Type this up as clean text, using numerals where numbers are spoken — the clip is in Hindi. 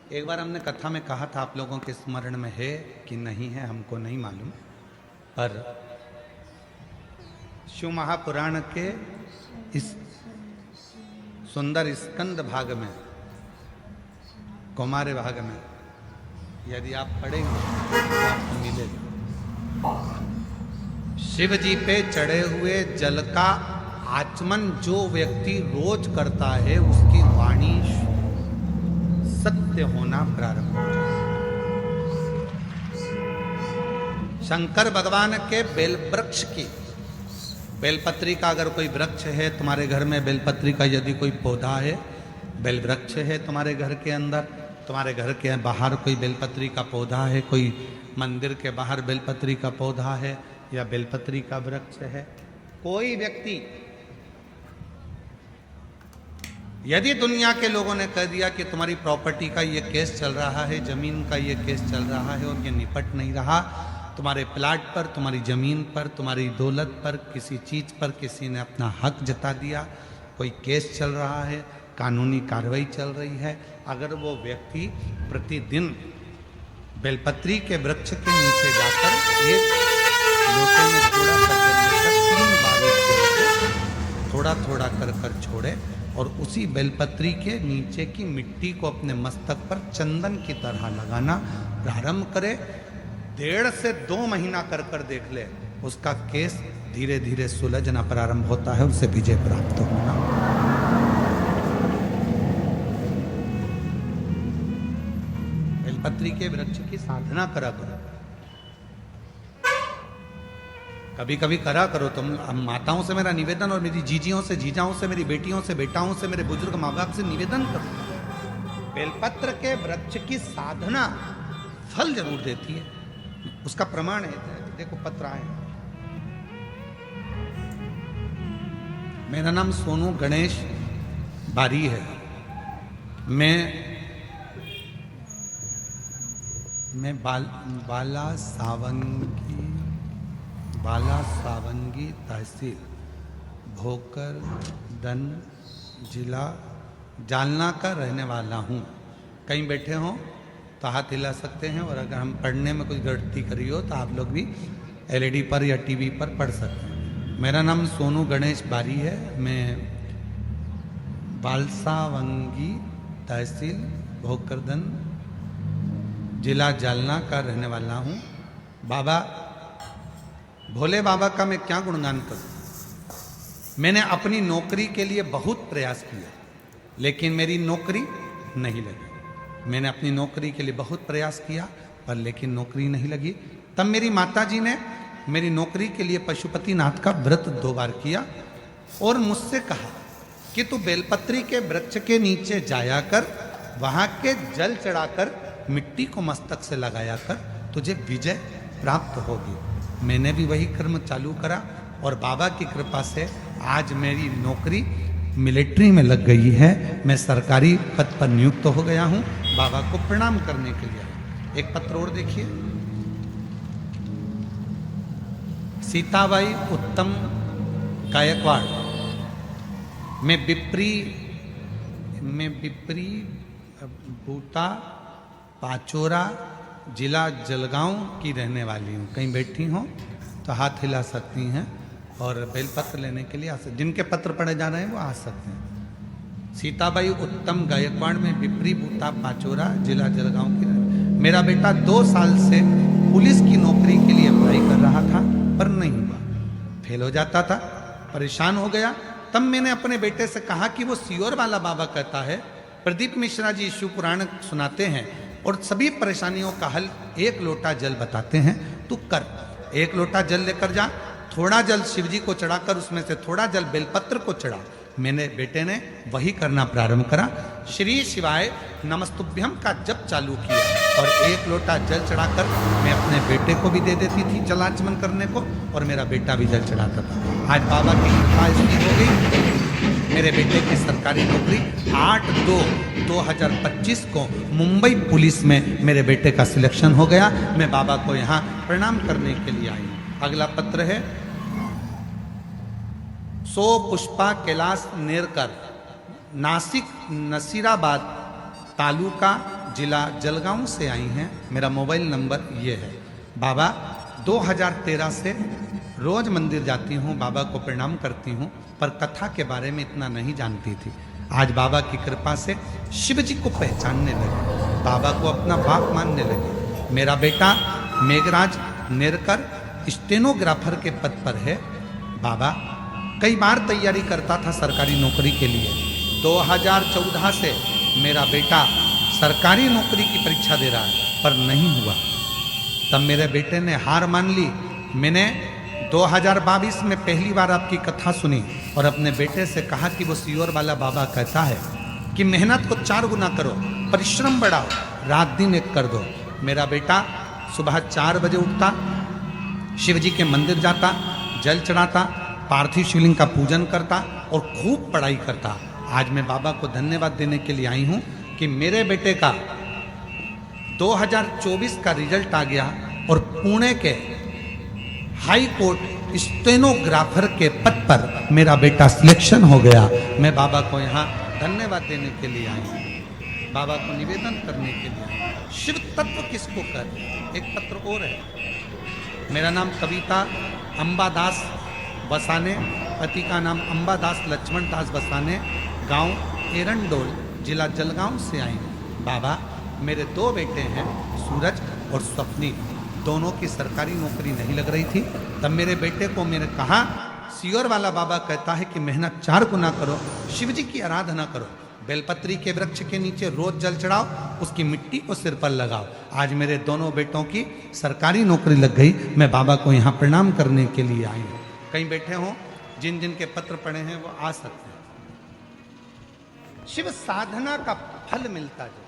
एक बार हमने कथा में कहा था, आप लोगों के स्मरण में है कि नहीं है हमको नहीं मालूम, पर शिव महापुराण के इस सुंदर स्कंद भाग में, कौमार्य भाग में यदि आप पढ़ेंगे तो आपको मिलेगा। शिव जी पे चढ़े हुए जल का आचमन जो व्यक्ति रोज करता है उसकी वाणी सत्य होना प्रारंभ हो जाए। शंकर भगवान के बेल वृक्ष की, बेलपत्री का अगर कोई वृक्ष है तुम्हारे घर में, बेलपत्री का यदि कोई पौधा है, बेल वृक्ष है तुम्हारे घर के अंदर, तुम्हारे घर के बाहर कोई बेलपत्री का पौधा है, कोई मंदिर के बाहर बेलपत्री का पौधा है या बेलपत्री का वृक्ष है, कोई व्यक्ति, यदि दुनिया के लोगों ने कह दिया कि तुम्हारी प्रॉपर्टी का ये केस चल रहा है, जमीन का ये केस चल रहा है और ये निपट नहीं रहा, तुम्हारे प्लाट पर, तुम्हारी जमीन पर, तुम्हारी दौलत पर, किसी चीज पर किसी ने अपना हक जता दिया, कोई केस चल रहा है, कानूनी कार्रवाई चल रही है, अगर वो व्यक्ति प्रतिदिन बेलपत्री के वृक्ष के नीचे जाकर एक लोटे में थोड़ा सा जल लेकर 3 बार थोड़ा थोड़ा कर कर छोड़े और उसी बेलपत्री के नीचे की मिट्टी को अपने मस्तक पर चंदन की तरह लगाना प्रारंभ करे, 1.5 से 2 महीना कर कर देख ले, उसका केस धीरे धीरे सुलझना प्रारंभ होता है, उसे विजय प्राप्त होना। बेलपत्री के वृक्ष की साधना करा करो, कभी कभी करा करो तुम। माताओं से मेरा निवेदन और मेरी जीजियों से, जीजाओं से, मेरी बेटियों से, बेटाओं से, मेरे बुजुर्ग माँ बाप से निवेदन करो, बेलपत्र के वृक्ष की साधना फल जरूर देती है। उसका प्रमाण है, देखो पत्र आए। मेरा नाम सोनू गणेश बारी है। मैं बाला सावंगी तहसील भोकरदन जिला जालना का रहने वाला हूँ। कहीं बैठे हों तो हाथ हिला सकते हैं, और अगर हम पढ़ने में कुछ गलती करी हो तो आप लोग भी एलईडी पर या टीवी पर पढ़ सकते हैं। मेरा नाम सोनू गणेश बारी है। मैं बालसावंगी तहसील भोकरदन जिला जालना का रहने वाला हूँ। बाबा भोले बाबा का मैं क्या गुणगान करूं। मैंने अपनी नौकरी के लिए बहुत प्रयास किया लेकिन मेरी नौकरी नहीं लगी। मैंने अपनी नौकरी के लिए बहुत प्रयास किया पर लेकिन नौकरी नहीं लगी। तब मेरी माताजी ने मेरी नौकरी के लिए पशुपतिनाथ का व्रत 2 बार किया और मुझसे कहा कि तू बेलपत्री के वृक्ष के नीचे जाया कर, वहां के जल चढ़ाकर मिट्टी को मस्तक से लगाया कर, तुझे विजय प्राप्त होगी। मैंने भी वही कर्म चालू करा और बाबा की कृपा से आज मेरी नौकरी मिलिट्री में लग गई है। मैं सरकारी पद पर नियुक्त हो गया हूं। बाबा को प्रणाम करने के लिए एक पत्र और देखिए। सीताबाई उत्तम गायकवाड़, मैं बिप्री बूटा पाचोरा जिला जलगांव की रहने वाली हूँ। कहीं बैठी हो तो हाथ हिला सकती हैं और बेलपत्र लेने के लिए आ सकते, जिनके पत्र पढ़े जा रहे हैं वो आ सकते हैं। सीताबाई उत्तम गायकवाड़ में बिप्री बूटा पाचोरा जिला जलगांव की। मेरा बेटा 2 साल से पुलिस की नौकरी के लिए अप्लाई कर रहा था पर नहीं हुआ, फेल हो जाता था, परेशान हो गया। तब मैंने अपने बेटे से कहा कि वो सियोर वाला बाबा कहता है, प्रदीप मिश्रा जी शिव पुराण सुनाते हैं और सभी परेशानियों का हल 1 लोटा जल बताते हैं, तू कर। 1 लोटा जल लेकर जा, थोड़ा जल शिव जी को चढ़ाकर उसमें से थोड़ा जल बेलपत्र को चढ़ा। मैंने बेटे ने वही करना प्रारंभ करा। श्री शिवाय नमस्तुभ्यम का जप चालू किया और 1 लोटा जल चढ़ाकर मैं अपने बेटे को भी दे देती थी जलाचमन करने को और मेरा बेटा भी जल चढ़ाता था। आज बाबा की कृपा इसकी हो गई, मेरे बेटे की सरकारी नौकरी 8/2/2025 को मुंबई पुलिस में मेरे बेटे का सिलेक्शन हो गया। मैं बाबा को यहाँ प्रणाम करने के लिए आई हूँ। अगला पत्र है सो पुष्पा कैलाश नेरकर, नासिक नसीराबाद तालुका जिला जलगांव से आई हैं। मेरा मोबाइल नंबर ये है। बाबा 2013 से रोज मंदिर जाती हूँ, बाबा को प्रणाम करती हूँ, पर कथा के बारे में इतना नहीं जानती थी। आज बाबा की कृपा से शिव जी को पहचानने लगे, बाबा को अपना बाप मानने लगे। मेरा बेटा मेघराज नेरकर स्टेनोग्राफर के पद पर है। बाबा कई बार तैयारी करता था सरकारी नौकरी के लिए। 2014 से मेरा बेटा सरकारी नौकरी की परीक्षा दे रहा है, पर नहीं हुआ। तब मेरे बेटे ने हार मान ली। मैंने 2022 में पहली बार आपकी कथा सुनी और अपने बेटे से कहा कि वो सियोर वाला बाबा कहता है कि मेहनत को 4 गुना करो, परिश्रम बढ़ाओ, रात दिन एक कर दो। मेरा बेटा सुबह 4 बजे उठता, शिव जी के मंदिर जाता, जल चढ़ाता, पार्थिव शिवलिंग का पूजन करता और खूब पढ़ाई करता। आज मैं बाबा को धन्यवाद देने के लिए आई हूँ कि मेरे बेटे का 2024 का रिजल्ट आ गया और पुणे के हाई कोर्ट स्टेनोग्राफर के पद पर मेरा बेटा सिलेक्शन हो गया। मैं बाबा को यहाँ धन्यवाद देने के लिए आई हूँ, बाबा को निवेदन करने के लिए आई हूँ। शिव तत्व किसको कहते हैं? एक पत्र और है। मेरा नाम कविता अंबादास बसाने, पति का नाम अंबादास लक्ष्मण दास बसाने, गांव एरंडोल, जिला जलगांव से आई हूँ। बाबा मेरे 2 बेटे हैं, सूरज और स्वप्नी। दोनों की सरकारी नौकरी नहीं लग रही थी। तब मेरे बेटे को मैंने कहा, सियोर वाला बाबा कहता है कि मेहनत 4 गुना करो, शिव जी की आराधना करो, बेलपत्री के वृक्ष के नीचे रोज जल चढ़ाओ, उसकी मिट्टी को सिर पर लगाओ। आज मेरे दोनों बेटों की सरकारी नौकरी लग गई। मैं बाबा को यहाँ प्रणाम करने के लिए आई हूँ। कहीं बैठे हों, जिन जिन के पत्र पढ़े हैं वो आ सकते हैं। शिव साधना का फल मिलता है।